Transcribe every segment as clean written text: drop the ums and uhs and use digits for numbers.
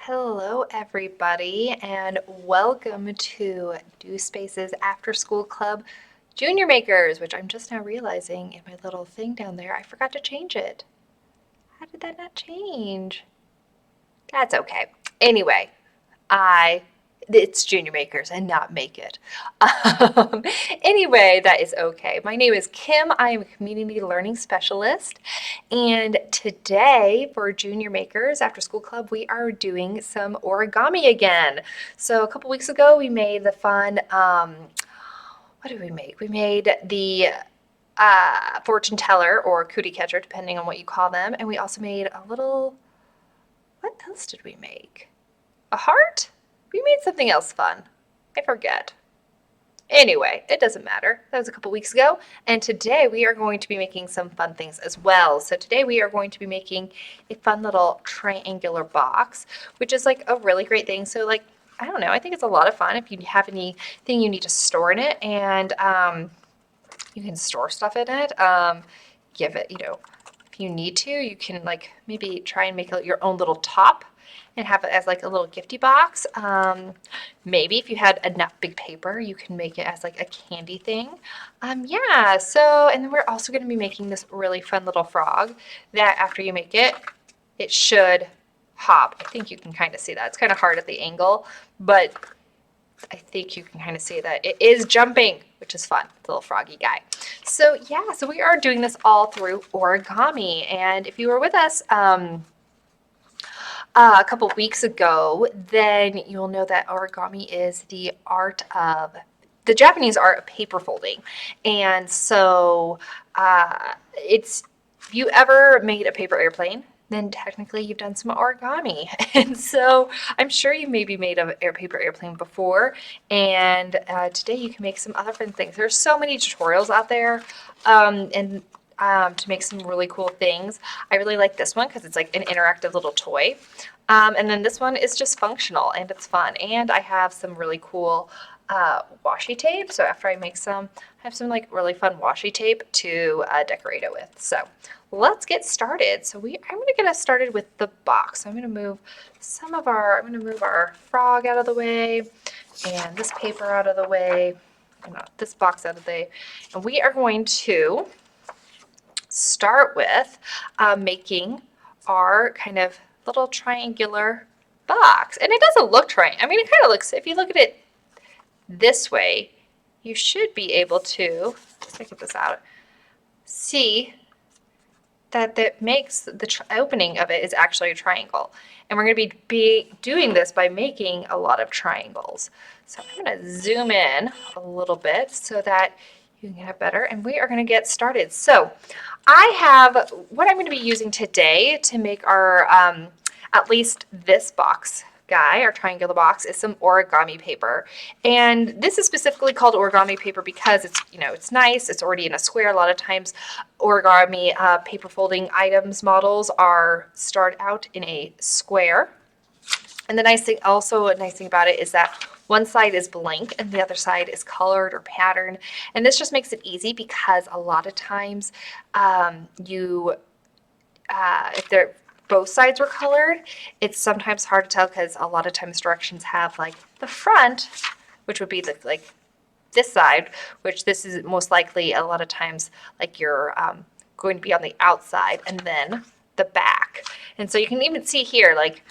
Hello, everybody, and welcome to Do Spaces After School Club Junior Makers, which I'm just now realizing in my little thing down there, I forgot to change it. How did that not change? That's okay. Anyway, it's Junior Makers and not Make It. Um, anyway, that is okay. My name is Kim. I am a community learning specialist. And today for Junior Makers After School Club, we are doing some origami again. So a couple weeks ago, we made the fun, what did we make? We made the fortune teller or cootie catcher, depending on what you call them. And we also made a little, what else did we make? A heart? We made something else fun. I forget. Anyway, it doesn't matter. That was a couple weeks ago. And today we are going to be making some fun things as well. So today we are going to be making a fun little triangular box, which is like a really great thing. So like, I don't know, I think it's a lot of fun if you have anything you need to store in it, and you can store stuff in it. Give it, if you need to, you can like maybe try and make your own little top and have it as like a little gifty box. Maybe if you had enough big paper, you can make it as like a candy thing. Yeah, so, and then we're also going to be making this really fun little frog that after you make it, it should hop. I think you can kind of see that. It's kind of hard at the angle, but I think you can kind of see that it is jumping, which is fun. It's a little froggy guy. So yeah, so we are doing this all through origami. And if you were with us, a couple weeks ago, then you'll know that origami is the Japanese art of paper folding. And so if you ever made a paper airplane, then technically you've done some origami. And so I'm sure you maybe made a paper airplane before, and today you can make some other fun things. There's so many tutorials out there, to make some really cool things. I really like this one because it's like an interactive little toy. And then this one is just functional and it's fun. And I have some really cool washi tape. So after I make some, I have some like really fun washi tape to decorate it with. So let's get started. So I'm going to get us started with the box. So I'm going to move I'm going to move our frog out of the way and this paper out of the way, this box out of the way. And we are going to start with making our kind of little triangular box. And it doesn't look triangular. I mean, it kind of looks, if you look at it this way, you should be able to, let's get this out, see that makes the opening of it is actually a triangle. And we're going to be doing this by making a lot of triangles. So I'm going to zoom in a little bit so that you can get better, and we are going to get started. So I have what I'm going to be using today to make our, at least this box guy, our triangular box, is some origami paper. And this is specifically called origami paper because it's, it's nice. It's already in a square. A lot of times origami paper folding items models start out in a square. And the nice thing about it is that one side is blank and the other side is colored or patterned. And this just makes it easy because a lot of times if both sides were colored, it's sometimes hard to tell because a lot of times directions have like the front, which would be like this side, which this is most likely a lot of times like you're going to be on the outside, and then the back. And so you can even see here, like,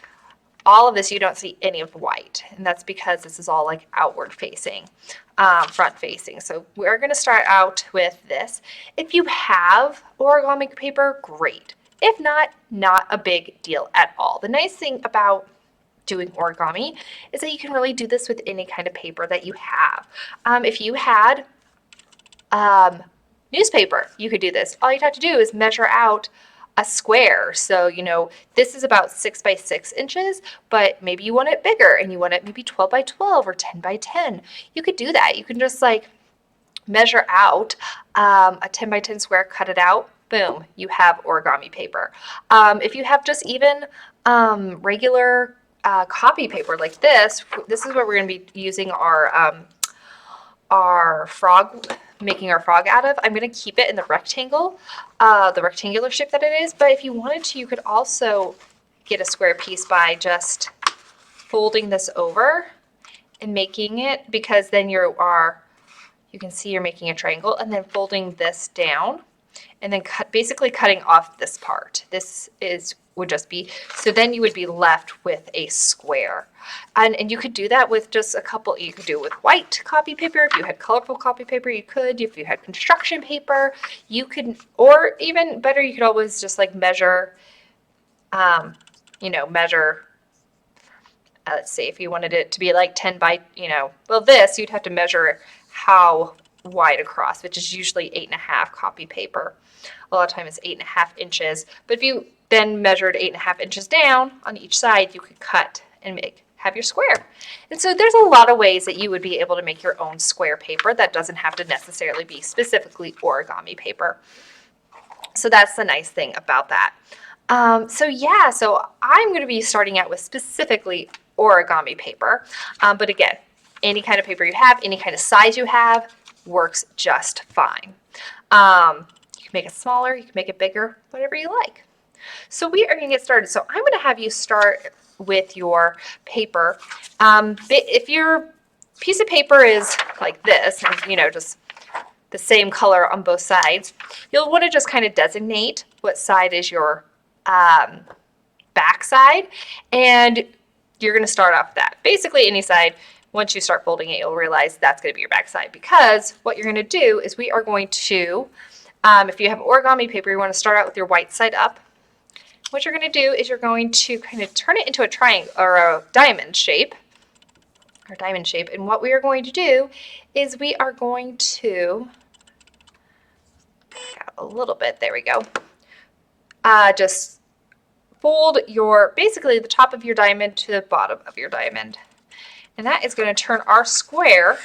all of this, you don't see any of the white, and that's because this is all like outward facing, front facing. So we're going to start out with this. If you have origami paper, great. If not, not a big deal at all. The nice thing about doing origami is that you can really do this with any kind of paper that you have. If you had newspaper, you could do this. All you'd have to do is measure out a square. So, this is about 6 by 6 inches, but maybe you want it bigger and you want it maybe 12 by 12 or 10 by 10. You could do that. You can just like measure out a 10 by 10 square, cut it out, boom, you have origami paper. If you have just even regular copy paper like this is what we're going to be using our frog, making our frog out of. I'm going to keep it in the rectangular shape that it is, but if you wanted to, you could also get a square piece by just folding this over and making it, because then you can see you're making a triangle, and then folding this down and then basically cutting off this part. Would just be, so then you would be left with a square. And you could do that with just a couple, you could do it with white copy paper. If you had colorful copy paper, you could. If you had construction paper, you could, or even better, you could always just like measure, measure, let's see, if you wanted it to be like 10 by, well, this, you'd have to measure how wide across, which is usually 8.5 copy paper. A lot of times it's 8.5 inches. But if you then measured 8.5 inches down on each side, you could cut and have your square. And so there's a lot of ways that you would be able to make your own square paper. That doesn't have to necessarily be specifically origami paper. So that's the nice thing about that. So I'm going to be starting out with specifically origami paper. But again, any kind of paper you have, any kind of size you have, works just fine. You can make it smaller, you can make it bigger, whatever you like. So we are going to get started. So I'm going to have you start with your paper. If your piece of paper is like this, just the same color on both sides, you'll want to just kind of designate what side is your back side, and you're going to start off that. Basically any side. Once you start folding it, you'll realize that's going to be your back side, because what you're going to do is we are going to, if you have origami paper, you want to start out with your white side up. What you're going to do is you're going to kind of turn it into a triangle or a diamond shape, and what we are going to do is we are going to, got a little bit, there we go, just fold basically the top of your diamond to the bottom of your diamond. And that is going to turn our square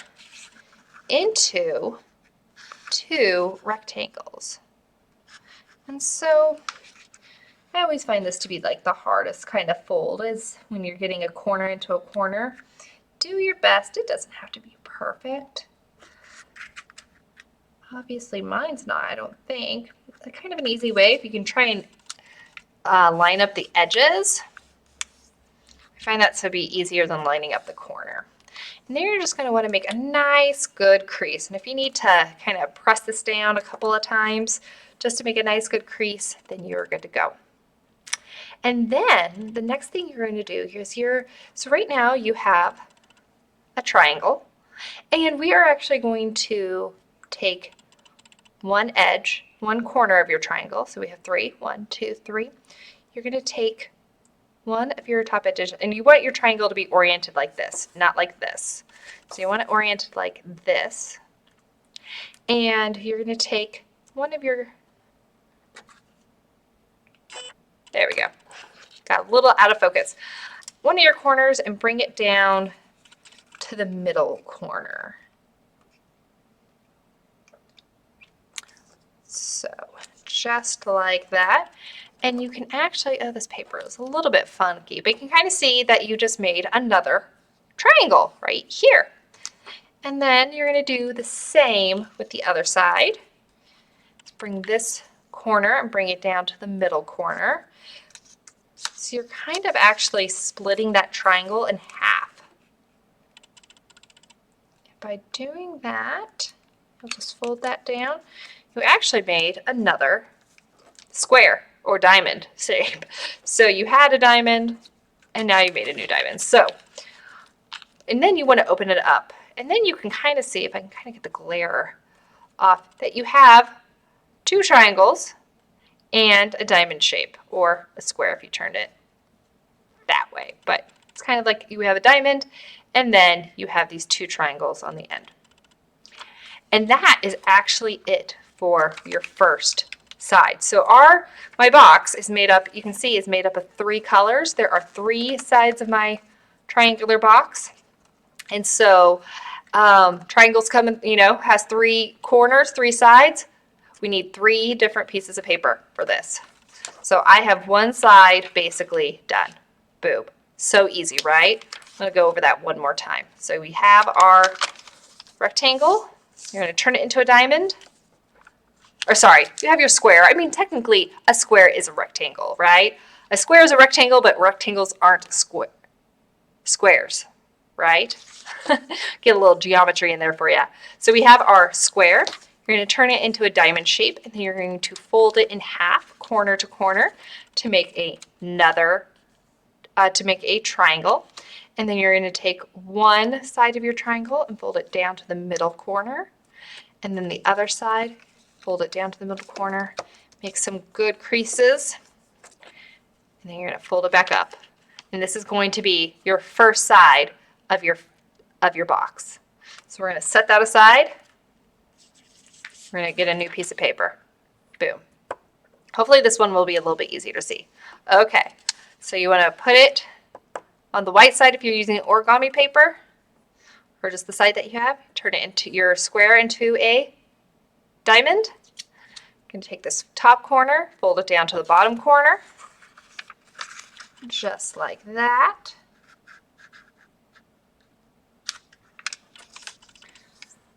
into 2 rectangles. And so I always find this to be like the hardest kind of fold, is when you're getting a corner into a corner. Do your best. It doesn't have to be perfect. Obviously mine's not, I don't think. It's kind of an easy way, if you can try and line up the edges. I find that to be easier than lining up the corner. And then you're just going to want to make a nice good crease. And if you need to kind of press this down a couple of times just to make a nice good crease, then you're good to go. And then the next thing you're going to do is so right now you have a triangle, and we are actually going to take one edge, one corner of your triangle. So we have 3, 1, 2, 3. You're going to take one of your top edges, and you want your triangle to be oriented like this, not like this. So you want it oriented like this. And you're going to take one of your, there we go, got a little out of focus, one of your corners, and bring it down to the middle corner. So just like that. And you can actually, oh, this paper is a little bit funky, but you can kind of see that you just made another triangle right here. And then you're going to do the same with the other side. Let's bring this corner and bring it down to the middle corner. So you're kind of actually splitting that triangle in half. By doing that, I'll just fold that down. You actually made another square or diamond shape. So you had a diamond, and now you made a new diamond. So, and then you want to open it up, and then you can kind of see, if I can kind of get the glare off, that you have 2 triangles and a diamond shape, or a square if you turned it that way. But it's kind of like you have a diamond, and then you have these 2 triangles on the end. And that is actually it for your first side. So my box is made up, you can see, is made up of 3 colors. There are 3 sides of my triangular box. And so triangles come in, has 3 corners, 3 sides. We need 3 different pieces of paper for this. So I have one side basically done. Boom. So easy, right? I'm going to go over that one more time. So we have our rectangle. You're going to turn it into a diamond. Or sorry, you have your square. I mean, technically, a square is a rectangle, right? A square is a rectangle, but rectangles aren't square. squares, right? Get a little geometry in there for you. So we have our square. You're going to turn it into a diamond shape, and then you're going to fold it in half, corner to corner, to make a triangle. And then you're going to take one side of your triangle and fold it down to the middle corner, and then the other side, fold it down to the middle corner, make some good creases, and then you're going to fold it back up. And this is going to be your first side of your box. So we're going to set that aside. We're going to get a new piece of paper. Boom. Hopefully this one will be a little bit easier to see. Okay, so you want to put it on the white side if you're using origami paper, or just the side that you have. Turn it into your square into a diamond. You can take this top corner, fold it down to the bottom corner, just like that.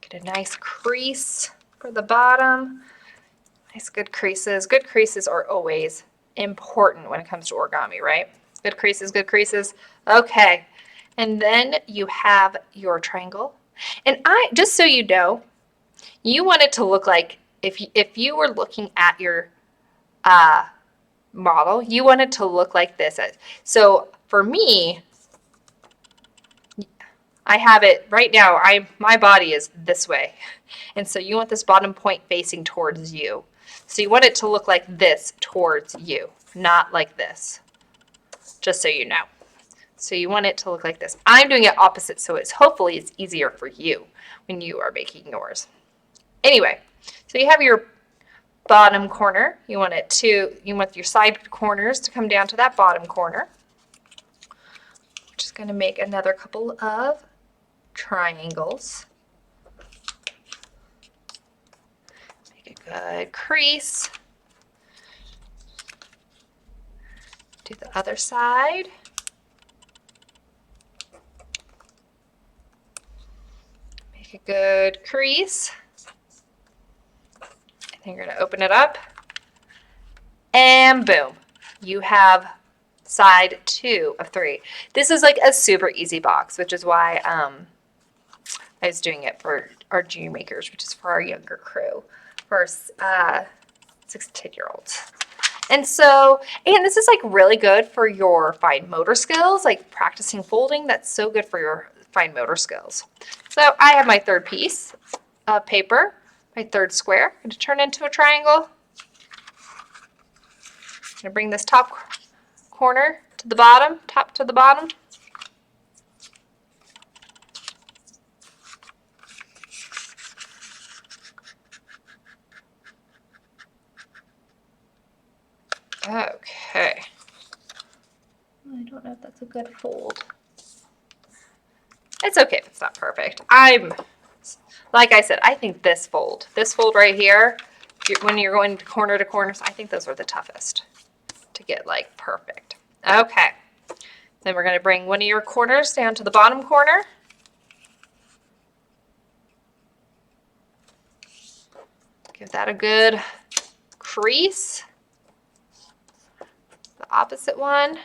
Get a nice crease for the bottom. Nice good creases. Good creases are always important when it comes to origami, right? Good creases, good creases. Okay. And then you have your triangle. And just so you know, you want it to look like, if you were looking at your model, you want it to look like this. So for me, I have it right now, my body is this way. And so you want this bottom point facing towards you. So you want it to look like this towards you, not like this, just so you know. So you want it to look like this. I'm doing it opposite, so hopefully it's easier for you when you are making yours. Anyway, so you have your bottom corner. You want your side corners to come down to that bottom corner. We're just going to make another couple of triangles. Make a good crease. Do the other side. Make a good crease. And then you're going to open it up. And boom. You have side 2 of 3. This is like a super easy box, which is why I was doing it for our junior makers, which is for our younger crew, for 6 to 10-year-olds. And this is like really good for your fine motor skills, like practicing folding. That's so good for your fine motor skills. So I have my third piece of paper, my third square. I'm going to turn into a triangle. I'm going to bring this top corner to the bottom, top to the bottom. Okay. I don't know if that's a good fold. It's okay if it's not perfect. Like I said, I think this fold right here, when you're going corner to corners, I think those are the toughest to get like perfect. Okay. Then we're going to bring one of your corners down to the bottom corner. Give that a good crease. The opposite one.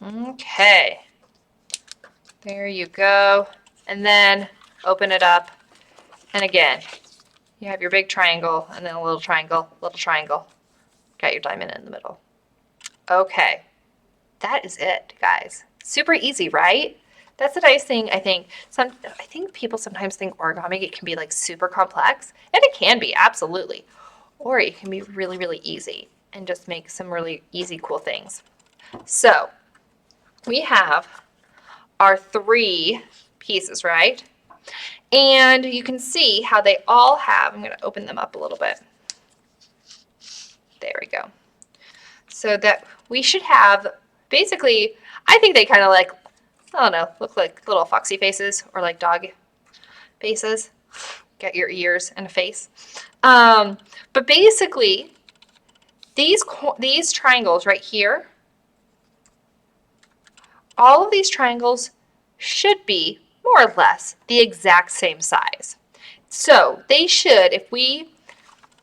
Okay. There you go. And then open it up. And again, you have your big triangle and then a little triangle, little triangle. Got your diamond in the middle. Okay. That is it, guys. Super easy, right? That's the nice thing. I think people sometimes think origami, it can be like super complex, and it can be, absolutely. Or it can be really, really easy and just make some really easy, cool things. So we have our 3 pieces, right? And you can see how they all have, I'm going to open them up a little bit. There we go. So that we should have, basically, I think they kind of like, I don't know, look like little foxy faces or like dog faces. Get your ears and a face. But basically, these triangles right here, all of these triangles should be more or less the exact same size. So they should, if we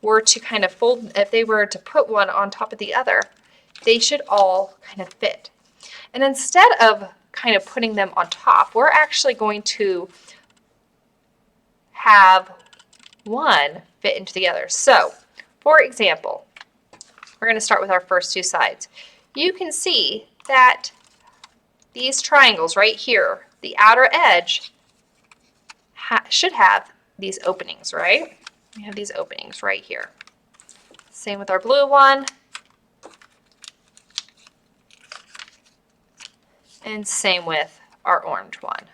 were to kind of fold, if they were to put one on top of the other, they should all kind of fit. And instead of kind of putting them on top, we're actually going to have one fit into the other. So, for example, we're going to start with our first two sides. You can see that these triangles right here, the outer edge, should have these openings, right? We have these openings right here. Same with our blue one. And same with our orange one.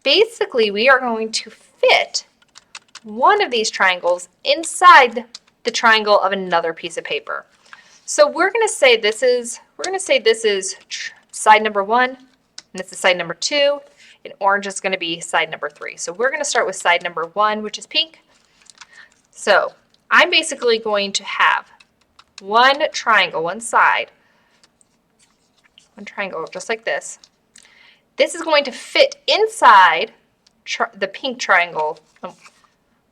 Basically, we are going to fit one of these triangles inside the triangle of another piece of paper. So we're going to say this is side number 1, and this is side number 2, and orange is going to be side number 3. So we're going to start with side number 1, which is pink. So I'm basically going to have one triangle, one side, one triangle just like this. This is going to fit inside the pink triangle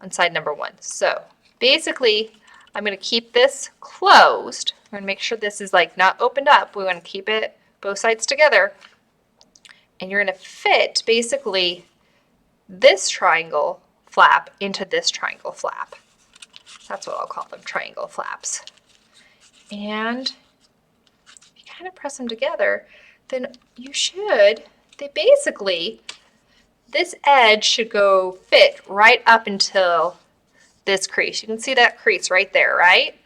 on side number 1. So basically, I'm going to keep this closed. We're going to make sure this is like not opened up. We want to keep it both sides together. And you're going to fit basically this triangle flap into this triangle flap. That's what I'll call them, triangle flaps. And if you kind of press them together, then this edge should go fit right up until this crease. You can see that crease right there, right?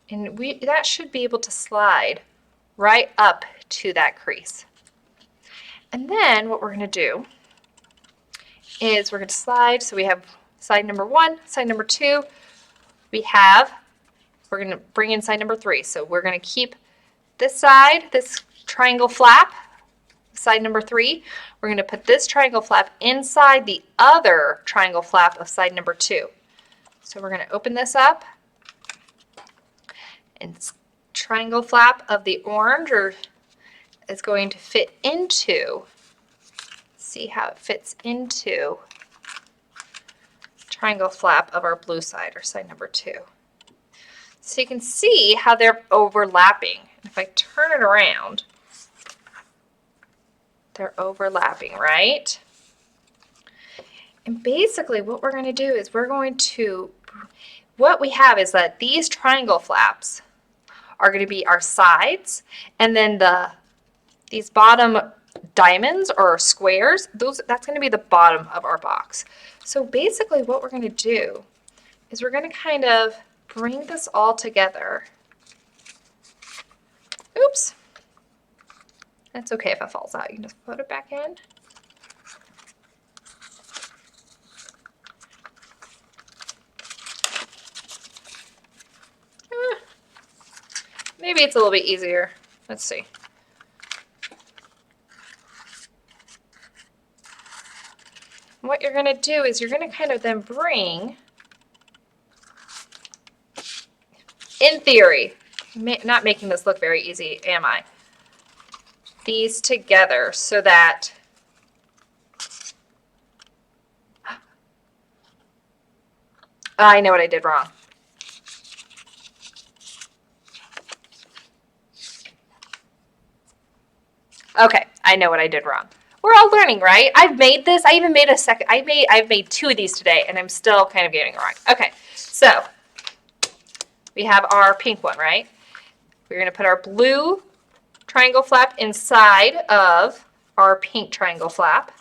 And that should be able to slide right up to that crease. And then what we're going to do is we're going to slide. So we have side number 1, side number 2. We're going to bring in side number 3. So we're going to keep this side, this triangle flap, side number 3. We're going to put this triangle flap inside the other triangle flap of side number 2. So we're going to open this up, and triangle flap of the orange is going to fit into, see how it fits into triangle flap of our blue side, or side number 2. So you can see how they're overlapping. If I turn it around, they're overlapping, right? And basically what we're going to do is what we have is that these triangle flaps are going to be our sides, and then these bottom diamonds or squares, that's going to be the bottom of our box. So basically what we're going to do is we're going to kind of bring this all together. Oops. That's okay if it falls out. You can just put it back in. Maybe it's a little bit easier. Let's see. What you're going to do is you're going to kind of then bring, in theory, not making this look very easy, am I? These together so that I know what I did wrong. Okay, I know what I did wrong. We're all learning, right? I've made this. I even made a second. I've made 2 of these today, and I'm still kind of getting it wrong. Okay, so we have our pink one, right? We're going to put our blue triangle flap inside of our pink triangle flap.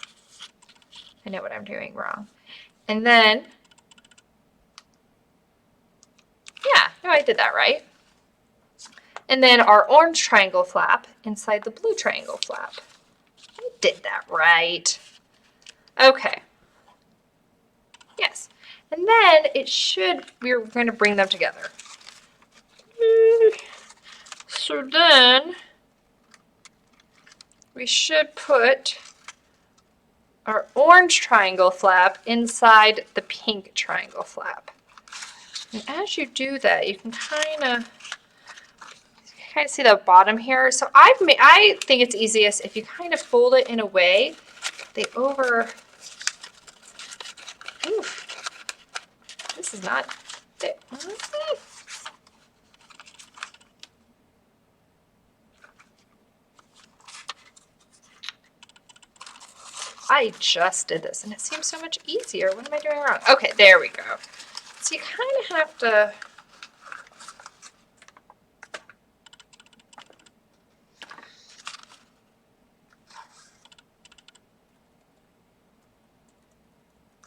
I know what I'm doing wrong. And then, yeah, no, I did that right. And then our orange triangle flap inside the blue triangle flap. I did that right. Okay. Yes. And then we're going to bring them together. So then we should put our orange triangle flap inside the pink triangle flap. And as you do that, you can kind of see the bottom here. So I think it's easiest if you kind of fold it in a way this this is not it. I just did this and it seems so much easier. What am I doing wrong? Okay, there we go. So you kind of have to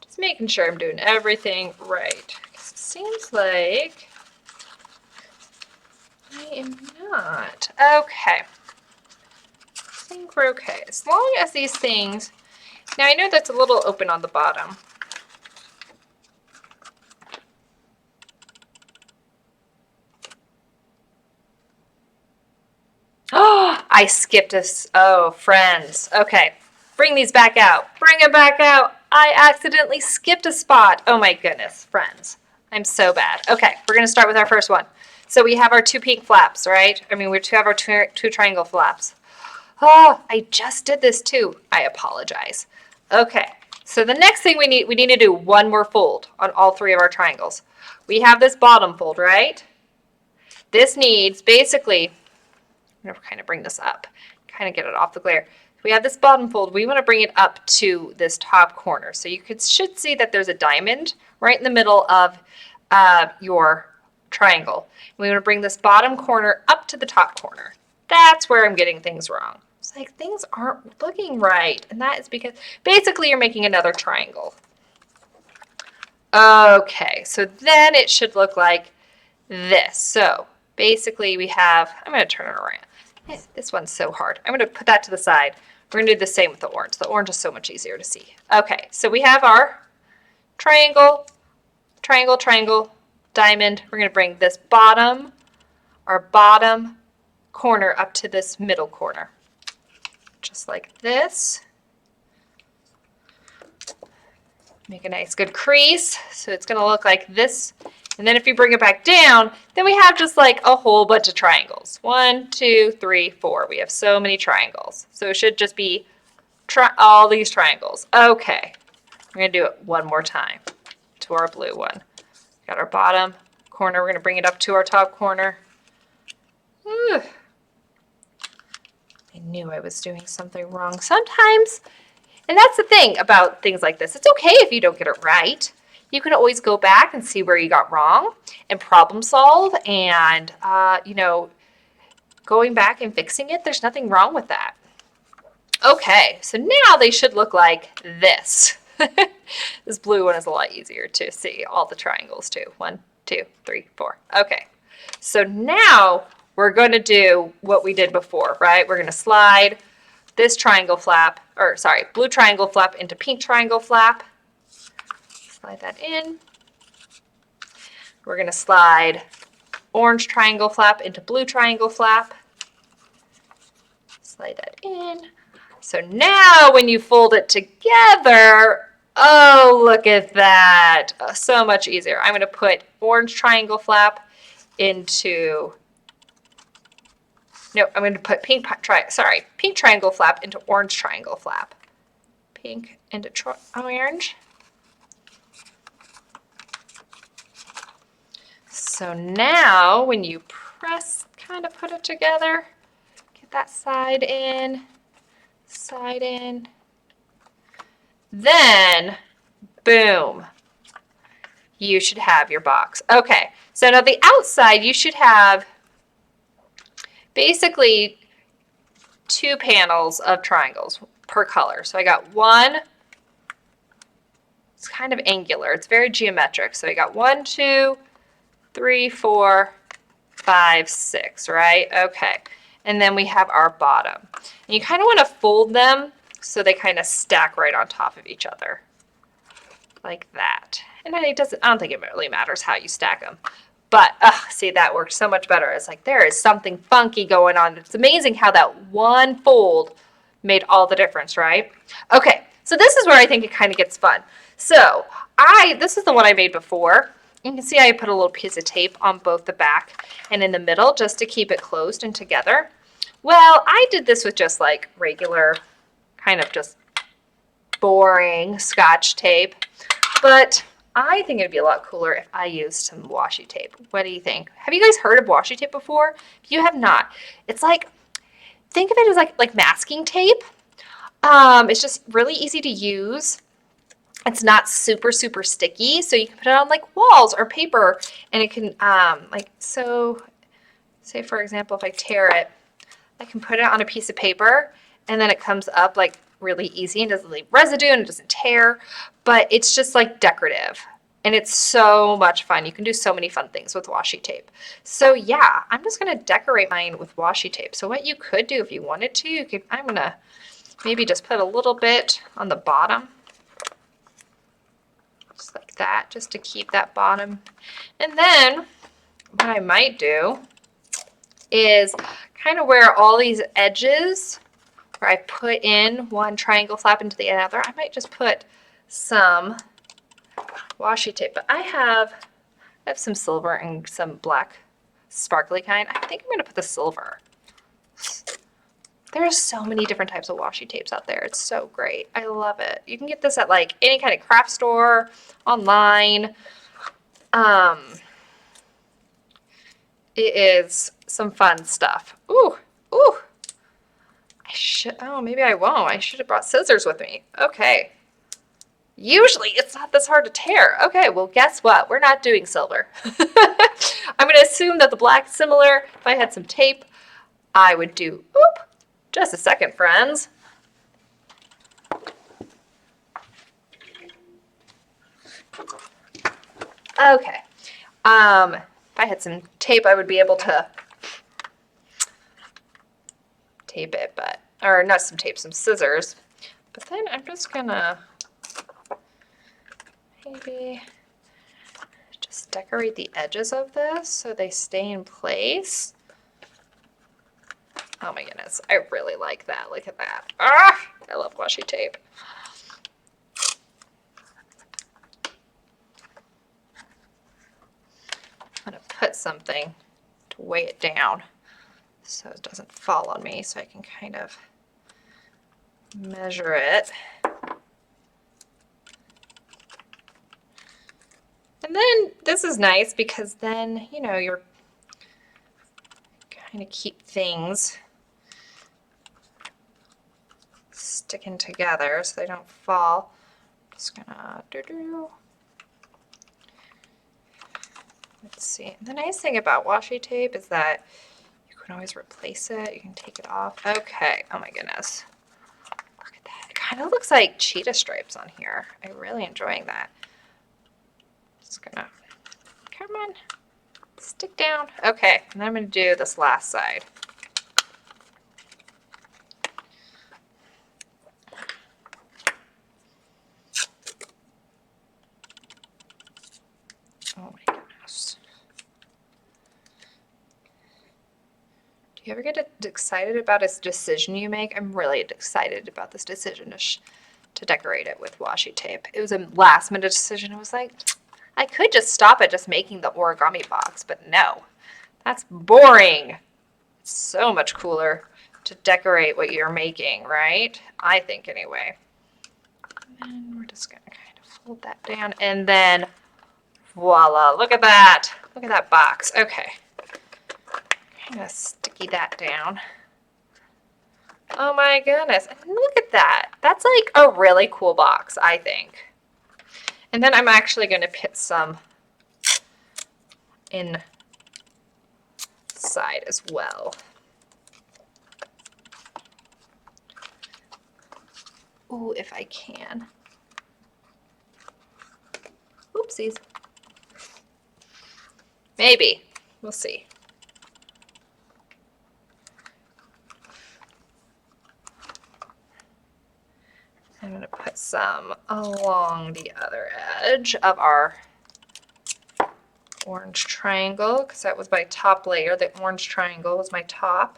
just making sure I'm doing everything right. It seems like I am not. Okay. I think we're okay. As long as these things, now I know that's a little open on the bottom. Oh, I skipped this. Oh, friends. Okay, bring these back out. Bring them back out. I accidentally skipped a spot. Oh my goodness, friends. I'm so bad. Okay, we're going to start with our first one. So we have our two pink flaps, right? I mean, we have our two triangle flaps. Oh, I just did this too. I apologize. Okay, so the next thing we need to do one more fold on all three of our triangles. We have this bottom fold, right? This needs basically, I'm gonna kind of bring this up, kind of get it off the glare. We have this bottom fold. We want to bring it up to this top corner. So you should see that there's a diamond right in the middle of your triangle. We want to bring this bottom corner up to the top corner. That's where I'm getting things wrong. It's like things aren't looking right. And that is because basically you're making another triangle. Okay, so then it should look like this. So basically we have, I'm going to turn it around. This one's so hard. I'm going to put that to the side. We're going to do the same with the orange. The orange is so much easier to see. Okay, so we have our triangle, triangle, triangle, diamond. We're going to bring this bottom, our bottom corner up to this middle corner. Just like this. Make a nice good crease. So it's going to look like this. And then if you bring it back down, then we have just like a whole bunch of triangles. 1, 2, 3, 4. We have so many triangles. So it should just be all these triangles. Okay. We're going to do it one more time to our blue one. Got our bottom corner. We're going to bring it up to our top corner. Ooh. I knew I was doing something wrong sometimes. And that's the thing about things like this. It's okay if you don't get it right. You can always go back and see where you got wrong and problem solve and, you know, going back and fixing it. There's nothing wrong with that. Okay, so now they should look like this. This blue one is a lot easier to see all the triangles too. 1, 2, 3, 4. Okay, so now we're going to do what we did before, right? We're going to slide this triangle flap, or sorry, blue triangle flap into pink triangle flap. Slide that in. We're going to slide orange triangle flap into blue triangle flap. Slide that in. So now when you fold it together, oh, look at that. So much easier. I'm going to put orange triangle flap into, no, I'm going to put pink triangle flap into orange triangle flap. Pink into orange. So now when you press, kind of put it together, get that side in, then boom, you should have your box. Okay, so now the outside you should have basically 2 panels of triangles per color. So I got one, it's kind of angular, it's very geometric. So I got 1, 2, 3, 4, 5, 6, right? Okay. And then we have our bottom. And you kind of want to fold them so they kind of stack right on top of each other. Like that. And I don't think it really matters how you stack them. But, see, that worked so much better. It's like there is something funky going on. It's amazing how that one fold made all the difference, right? Okay, so this is where I think it kind of gets fun. So, this is the one I made before. You can see I put a little piece of tape on both the back and in the middle just to keep it closed and together. Well, I did this with just like regular, kind of just boring Scotch tape, but I think it'd be a lot cooler if I used some washi tape. What do you think? Have you guys heard of washi tape before? If you have not, it's like, think of it as like masking tape. It's just really easy to use. It's not super, super sticky, so you can put it on like walls or paper, and it can, like, so say for example, if I tear it, I can put it on a piece of paper, and then it comes up like really easy and doesn't leave residue and it doesn't tear, but it's just like decorative. And it's so much fun. You can do so many fun things with washi tape. So yeah, I'm just gonna decorate mine with washi tape. So what you could do if you wanted to, you could, I'm gonna maybe just put a little bit on the bottom. Just like that, just to keep that bottom. And then what I might do is kind of where all these edges, where I put in one triangle flap into the other, I might just put some washi tape. But I have some silver and some black sparkly kind. I think I'm going to put the silver. There's so many different types of washi tapes out there. It's so great. I love it. You can get this at like any kind of craft store, online. It is some fun stuff. Ooh, ooh. Oh, maybe I won't. I should have brought scissors with me. Okay. Usually it's not this hard to tear. Okay, well, guess what? We're not doing silver. I'm going to assume that the black's similar. If I had some tape, I would do, oop, just a second, friends. Okay. If I had some tape, I would be able to tape it, but, or not some tape, some scissors. But then I'm just gonna maybe just decorate the edges of this so they stay in place. Oh my goodness, I really like that. Look at that. Ah, I love washi tape. I'm gonna put something to weigh it down so it doesn't fall on me, so I can kind of measure it. And then this is nice because then, you know, you're kind of keep things sticking together so they don't fall. Just gonna let's see. The nice thing about washi tape is that you can always replace it. You can take it off. Okay. Oh my goodness. Look at that. It kind of looks like cheetah stripes on here. I'm really enjoying that. Just gonna, come on, stick down. Okay, and then I'm gonna do this last side. Oh my goodness. Do you ever get excited about a decision you make? I'm really excited about this decision to decorate it with washi tape. It was a last minute decision. It was like, I could just stop at just making the origami box, but no, that's boring. It's so much cooler to decorate what you're making, right? I think anyway. And we're just gonna kind of fold that down and then voila, look at that. Look at that box. Okay. Kind of sticky that down. Oh my goodness. And look at that. That's like a really cool box, I think. And then I'm actually going to put some inside as well. Ooh, if I can. Oopsies. Maybe. We'll see. I'm going to put some along the other edge of our orange triangle because that was my top layer. The orange triangle was my top.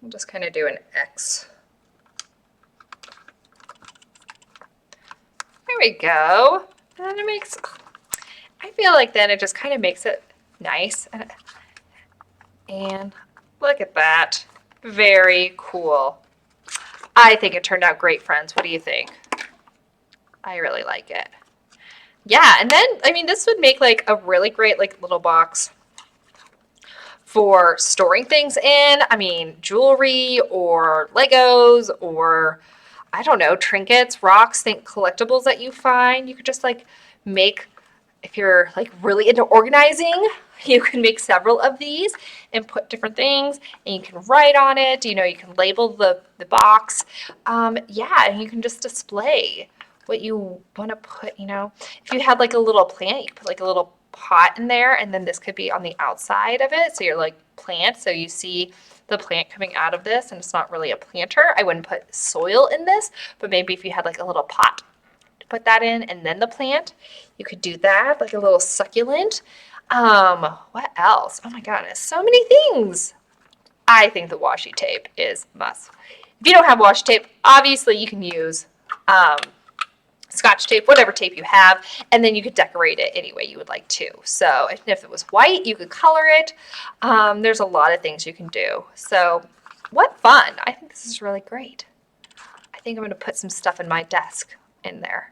I'll just kind of do an X. There we go. And it makes, I feel like then it just kind of makes it nice. And look at that. Very cool. I think it turned out great, friends. What do you think? I really like it. Yeah, and then, I mean, this would make like a really great like little box for storing things in. I mean, jewelry or Legos or I don't know, trinkets, rocks, think collectibles that you find. You could just like make, if you're like really into organizing, you can make several of these and put different things and you can write on it. You know, you can label the box. Yeah, and you can just display what you want to put, you know. If you had like a little plant, you could put like a little pot in there and then this could be on the outside of it. So you're like plant, so you see the plant coming out of this and it's not really a planter. I wouldn't put soil in this, but maybe if you had like a little pot to put that in and then the plant, you could do that, like a little succulent. What else? Oh my goodness, so many things. I think the washi tape is must. If you don't have washi tape, obviously you can use Scotch tape, whatever tape you have, and then you could decorate it any way you would like to. So if it was white, you could color it. There's a lot of things you can do. So what fun. I think this is really great. I think I'm going to put some stuff in my desk in there.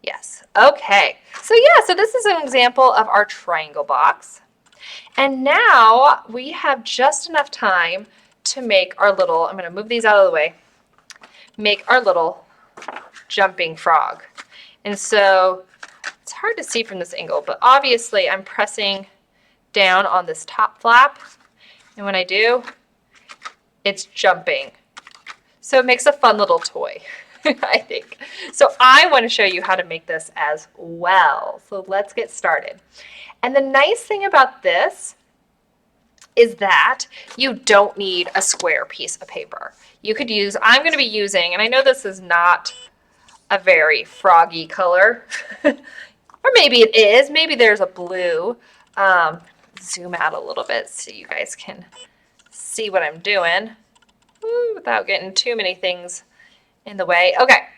Yes. Okay. So yeah, so this is an example of our triangle box. And now we have just enough time to make our little, I'm going to move these out of the way, make our little jumping frog. And so it's hard to see from this angle, but obviously I'm pressing down on this top flap. And when I do, it's jumping. So it makes a fun little toy, I think. So I want to show you how to make this as well. So let's get started. And the nice thing about this is that you don't need a square piece of paper. You could use, I'm going to be using, and I know this is not a very froggy color, or maybe it is, maybe there's a blue. Zoom out a little bit so you guys can see what I'm doing without getting too many things in the way. Okay.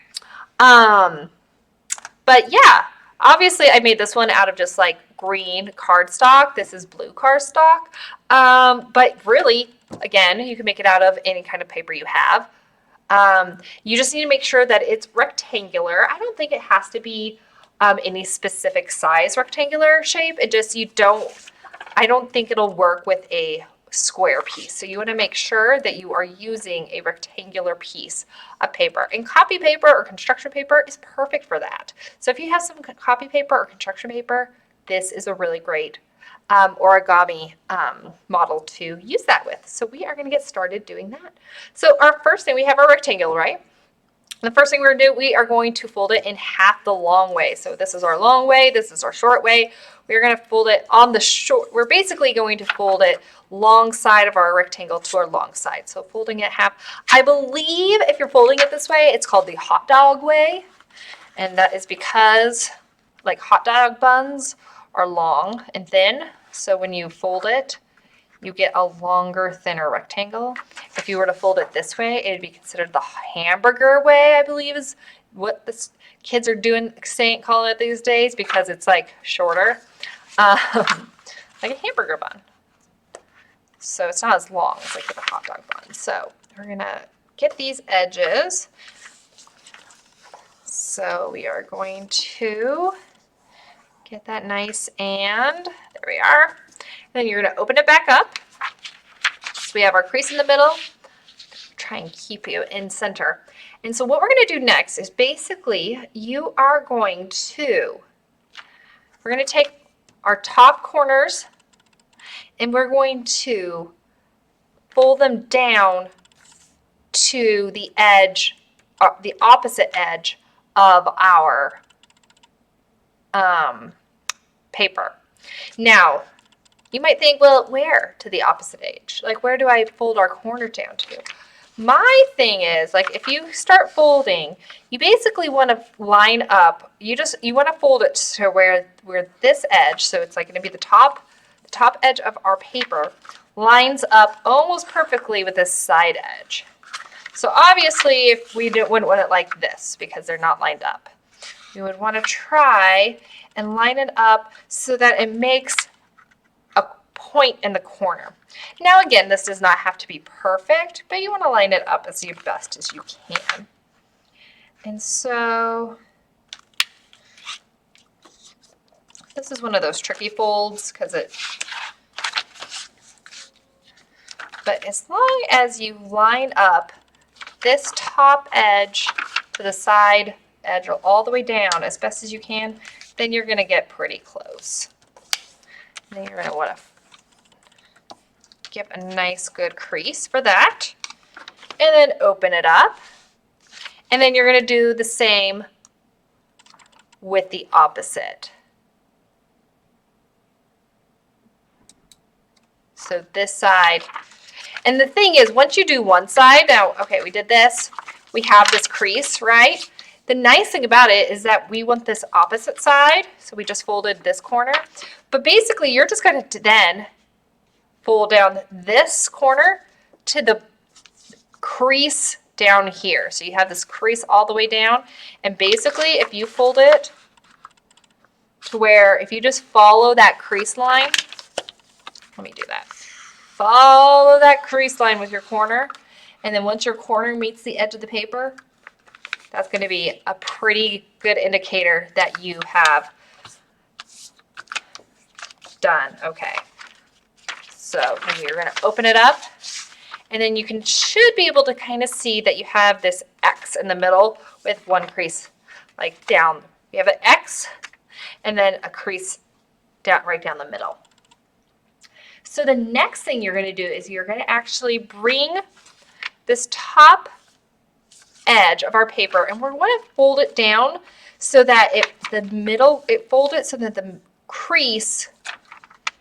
But yeah, obviously I made this one out of just like green cardstock. This is blue cardstock. But really, again, you can make it out of any kind of paper you have. You just need to make sure that it's rectangular. I don't think it has to be any specific size rectangular shape. It just, I don't think it'll work with a square piece. So you want to make sure that you are using a rectangular piece of paper. And copy paper or construction paper is perfect for that. So if you have some copy paper or construction paper, this is a really great origami model to use that with. So we are going to get started doing that. So our first thing, we have our rectangle, right? The first thing we're going to do, we are going to fold it in half the long way. So this is our long way, this is our short way. We're going to fold it on the short, we're basically going to fold it long side of our rectangle to our long side. So folding it half. I believe if you're folding it this way, it's called the hot dog way. And that is because like hot dog buns are long and thin. So when you fold it, you get a longer, thinner rectangle. If you were to fold it this way, it'd be considered the hamburger way, I believe is what the kids are doing, calling it these days, because it's like shorter, like a hamburger bun. So it's not as long as like a hot dog bun. So we're gonna get these edges. So we are going to get that nice, and there we are. Then you're going to open it back up. So we have our crease in the middle. Try and keep you in center. And so what we're going to do next is basically we're going to take our top corners and we're going to fold them down to the edge, the opposite edge of our paper. Now, you might think, well, where to the opposite edge? Like, where do I fold our corner down to? My thing is, like, if you start folding, you basically want to line up. You want to fold it to where this edge, so it's like going to be the top edge of our paper, lines up almost perfectly with this side edge. So obviously, if we wouldn't want it like this because they're not lined up, you would want to try and line it up so that it makes a point in the corner. Now again, this does not have to be perfect, but you want to line it up as best as you can. And so This is one of those tricky folds because but as long as you line up this top edge to the side edge all the way down as best as you can, then you're gonna get pretty close. And then you're gonna wanna give a nice good crease for that. And then open it up. And then you're gonna do the same with the opposite. So this side. And the thing is, once you do one side, now, okay, we did this, we have this crease, right? The nice thing about it is that we want this opposite side, so we just folded this corner. But basically, you're just going to then fold down this corner to the crease down here. So you have this crease all the way down, and basically, if you fold it to where, if you just follow that crease line, let me do that. Follow that crease line with your corner, and then once your corner meets the edge of the paper, that's going to be a pretty good indicator that you have done. Okay, so you're going to open it up, and then you should be able to kind of see that you have this X in the middle with one crease like down. You have an X and then a crease down right down the middle. So the next thing you're going to do is you're going to actually bring this top edge of our paper, and we're going to fold it down so that fold it so that the crease,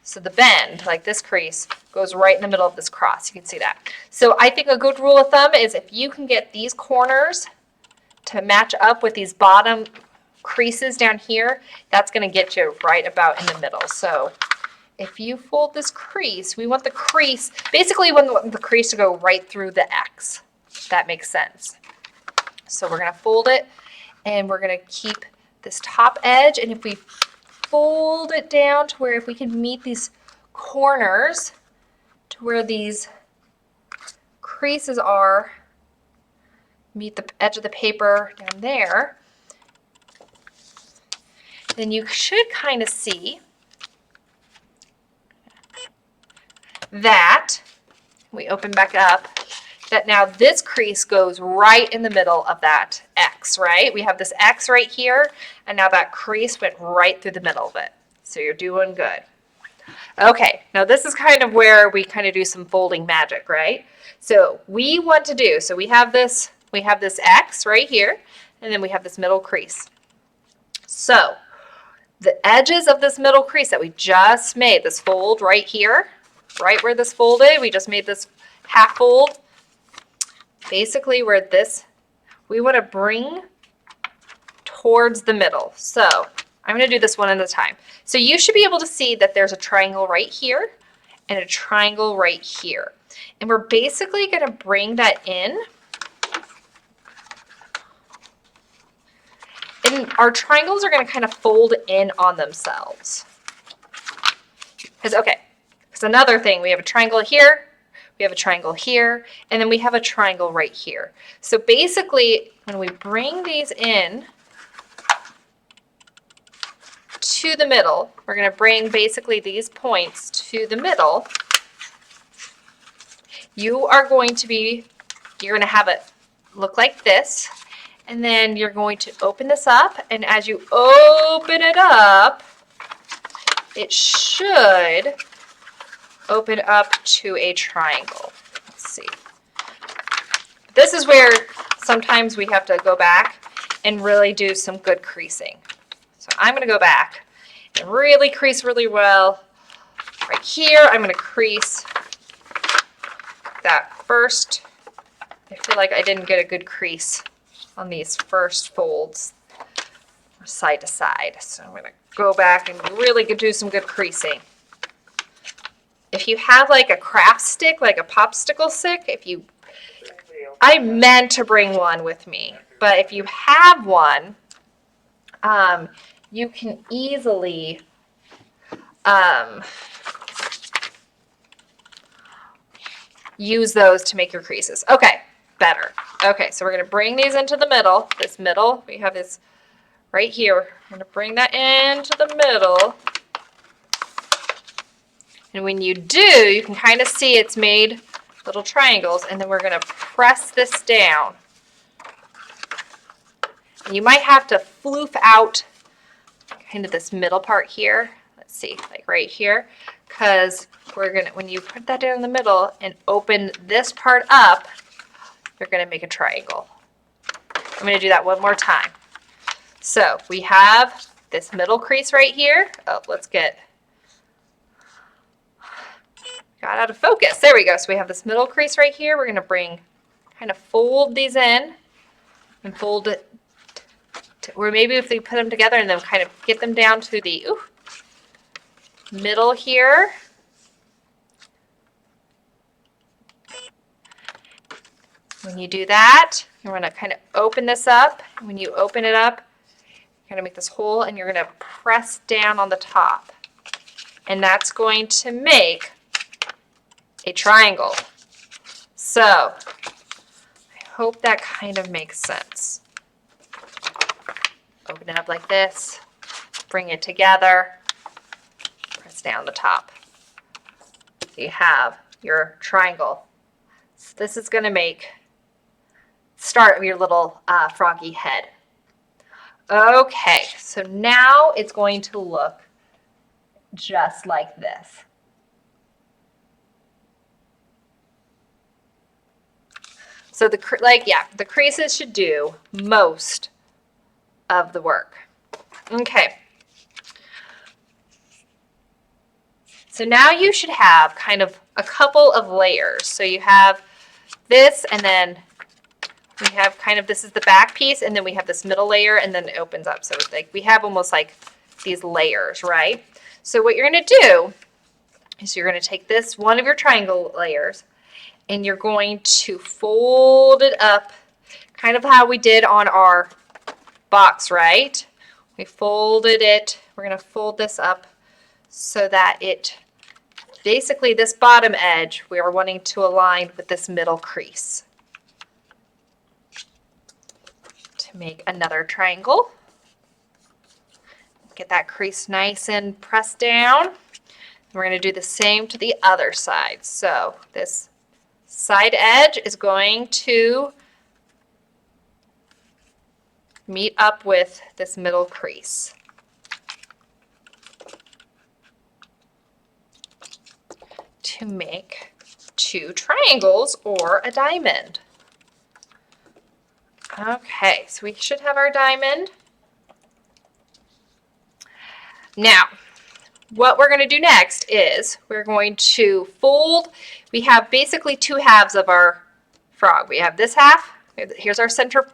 so the bend, like this crease, goes right in the middle of this cross. You can see that. So I think a good rule of thumb is if you can get these corners to match up with these bottom creases down here, that's going to get you right about in the middle. So if you fold this crease, we want the crease, basically we want the crease to go right through the X. If that makes sense. So we're going to fold it, and we're going to keep this top edge, and if we fold it down to where if we can meet these corners to where these creases are, meet the edge of the paper down there, then you should kind of see that, we open back up, that now this crease goes right in the middle of that X, right? We have this X right here, and now that crease went right through the middle of it. So you're doing good. Okay, now this is kind of where we kind of do some folding magic, right? So we want to do, so we have this X right here, and then we have this middle crease. So the edges of this middle crease that we just made, this fold right here, right where this folded, we just made this half fold. Basically where this, we want to bring towards the middle. So I'm going to do this one at a time. So you should be able to see that there's a triangle right here and a triangle right here. And we're basically going to bring that in. And our triangles are going to kind of fold in on themselves. Because another thing, we have a triangle here, we have a triangle here, and then we have a triangle right here. So basically, when we bring these in to the middle, we're going to bring basically these points to the middle. You're going to have it look like this, and then you're going to open this up, and as you open it up, it should open up to a triangle. Let's see. This is where sometimes we have to go back and really do some good creasing. So I'm going to go back and really crease really well. Right here, I'm going to crease that first. I feel like I didn't get a good crease on these first folds side to side. So I'm going to go back and really do some good creasing. If you have like a craft stick, like a popsicle stick, I meant to bring one with me, but if you have one, you can easily use those to make your creases. Okay, better. Okay, so we're going to bring these into the middle. We have this right here. I'm gonna bring that into the middle. And when you do, you can kind of see it's made little triangles, and then we're gonna press this down. And you might have to floof out kind of this middle part here. Let's see, like right here, because we're gonna, when you put that down in the middle and open this part up, you're gonna make a triangle. I'm gonna do that one more time. So we have this middle crease right here. Oh, let's get, got out of focus. There we go. So we have this middle crease right here. We're gonna bring, kind of fold these in and fold it, or maybe if we put them together and then kind of get them down to the middle here. When you do that, you're going to kind of open this up. When you open it up, you're going to make this hole and you're going to press down on the top. And that's going to make a triangle. So I hope that kind of makes sense. Open it up like this, bring it together, press down the top. So you have your triangle. So this is going to make start of your little froggy head. Okay, so now it's going to look just like this. So the creases should do most of the work. Okay. So now you should have kind of a couple of layers. So you have this, and then we have kind of, this is the back piece, and then we have this middle layer, and then it opens up. So it's like we have almost like these layers, right? So what you're going to do is you're going to take this, one of your triangle layers, and you're going to fold it up, kind of how we did on our box, right? We folded it. We're going to fold this up so that it, basically this bottom edge, we are wanting to align with this middle crease to make another triangle. Get that crease nice and pressed down. We're going to do the same to the other side. So this side edge is going to meet up with this middle crease. To make two triangles or a diamond. Okay, so we should have our diamond. Now, what we're going to do next is we're going to fold. We have basically two halves of our frog. We have this half. Here's our center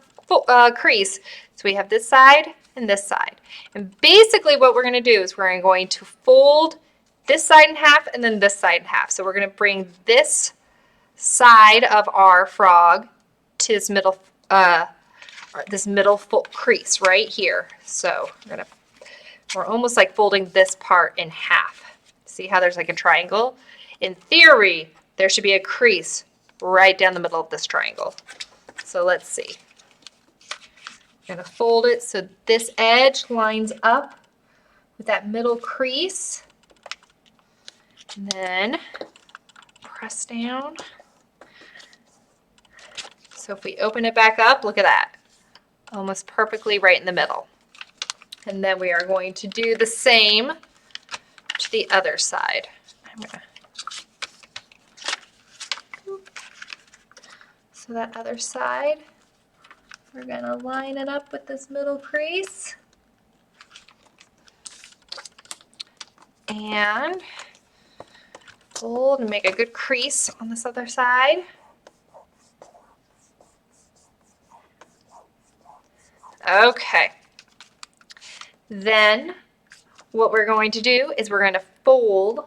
crease. So we have this side and this side. And basically what we're going to do is we're going to fold this side in half and then this side in half. So we're going to bring this side of our frog to this middle crease right here. So we're almost like folding this part in half. See how there's like a triangle? In theory, there should be a crease right down the middle of this triangle. So let's see. I'm going to fold it so this edge lines up with that middle crease. And then press down. So if we open it back up, look at that. Almost perfectly right in the middle. And then we are going to do the same to the other side. So that other side, we're going to line it up with this middle crease. And fold and make a good crease on this other side. Okay. Then what we're going to do is we're going to fold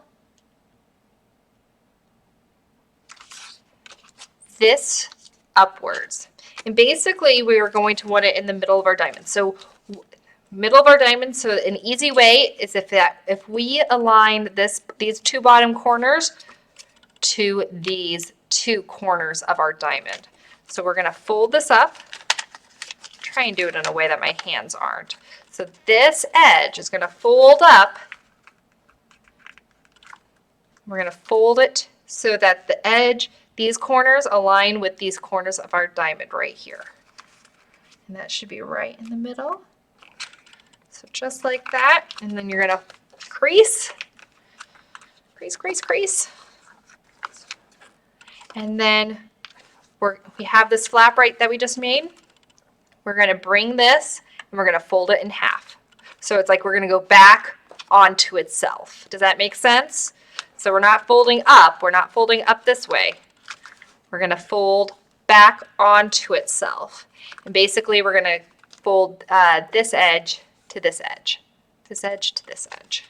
this upwards. And basically we are going to want it in the middle of our diamond. So middle of our diamond, so an easy way is if we align these two bottom corners to these two corners of our diamond. So we're going to fold this up. Try and do it in a way that my hands aren't. So this edge is going to fold up. We're going to fold it so that the edge, these corners align with these corners of our diamond right here. And that should be right in the middle. So just like that. And then you're going to crease, crease, crease, crease. And then we have this flap right that we just made. We're going to bring this and we're going to fold it in half. So it's like we're going to go back onto itself. Does that make sense? So we're not folding up. We're not folding up this way. We're going to fold back onto itself. And basically we're going to fold this edge to this edge, this edge to this edge.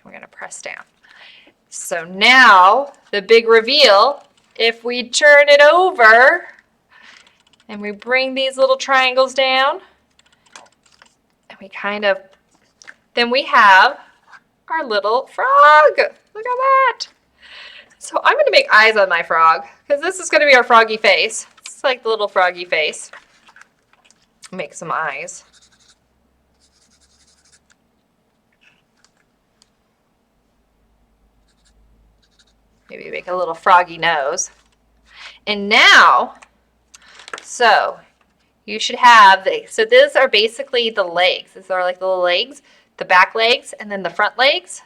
We're going to press down. So now the big reveal, if we turn it over and we bring these little triangles down and we then we have our little frog. Look at that. So I'm going to make eyes on my frog because this is going to be our froggy face. It's like the little froggy face. Make some eyes. Maybe make a little froggy nose. And now, so you should have, so these are basically the legs. These are like the little legs, the back legs, and then the front legs.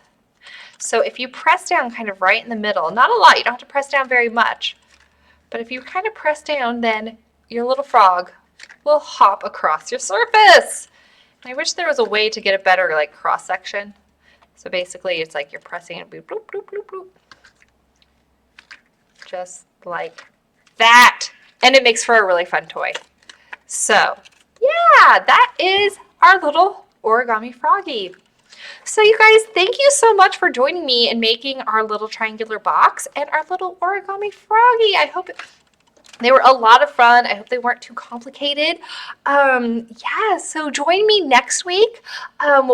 So if you press down kind of right in the middle, not a lot, you don't have to press down very much, but if you kind of press down, then your little frog will hop across your surface. And I wish there was a way to get a better like cross section. So basically it's like you're pressing it, bloop, bloop, bloop, bloop, bloop. Just like that. And it makes for a really fun toy. So yeah, that is our little origami froggy. So you guys, thank you so much for joining me in making our little triangular box and our little origami froggy. I hope they were a lot of fun. I hope they weren't too complicated. Yeah, so join me next week.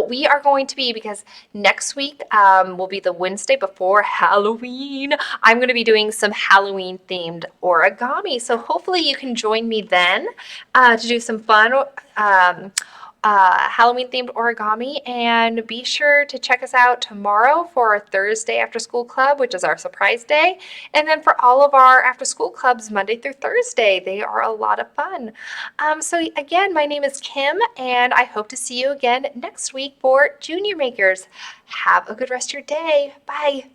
We are going to be, because next week will be the Wednesday before Halloween. I'm going to be doing some Halloween themed origami. So hopefully you can join me then to do some fun Halloween themed origami, and be sure to check us out tomorrow for our Thursday after school club, which is our surprise day, and then for all of our after school clubs Monday through Thursday. They are a lot of fun. So again, my name is Kim, and I hope to see you again next week for Junior Makers. Have a good rest of your day. Bye.